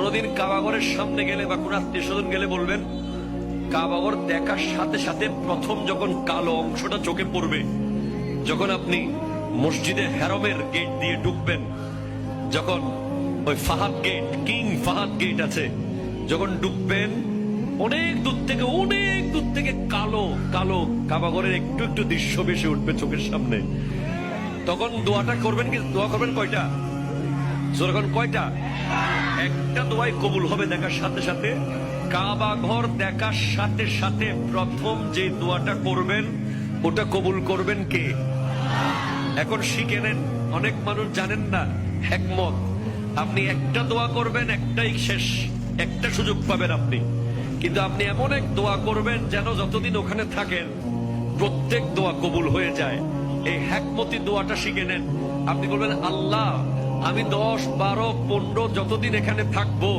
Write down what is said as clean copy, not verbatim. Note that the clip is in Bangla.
কোনদিন কাবাগরের সামনে গেলে বা কোন আত্মীয় স্বজন গেলে বলবেন, কাবাগর দেখার সাথে সাথে প্রথম যখন কালো অংশটা চোখে পড়বে, যখন আপনি মসজিদে হেরমের গেট দিয়ে ঢুকবেন, যখন ওই Fahad gate, king Fahad gate আছে, যখন ঢুকবেন অনেক দূর থেকে কালো কালো কাবাগরের একটু একটু দৃশ্য ভেসে উঠবে চোখের সামনে। তখন দোয়াটা করবেন, কি দোয়া করবেন কয়টা? যখন কয়টা? একটা দোয়াই কবুল হবে দেখার সাথে সাথে। কাবা ঘর দেখার সাথে সাথে প্রথম যে দোয়াটা করবেন ওটা কবুল করবেন কে? এখন শিখে নেন, অনেক মানুষ জানেন না হিকমত। আপনি একটা দোয়া করবেন, একটাই শেষ, একটা সুযোগ পাবেন আপনি, কিন্তু আপনি এমন এক দোয়া করবেন যেন যতদিন ওখানে থাকেন প্রত্যেক দোয়া কবুল হয়ে যায়। এই হিকমতি দোয়াটা শিখে নেন। আপনি বলবেন, আল্লাহ আমি 10, 12, 15 যতদিন এখানে থাকবো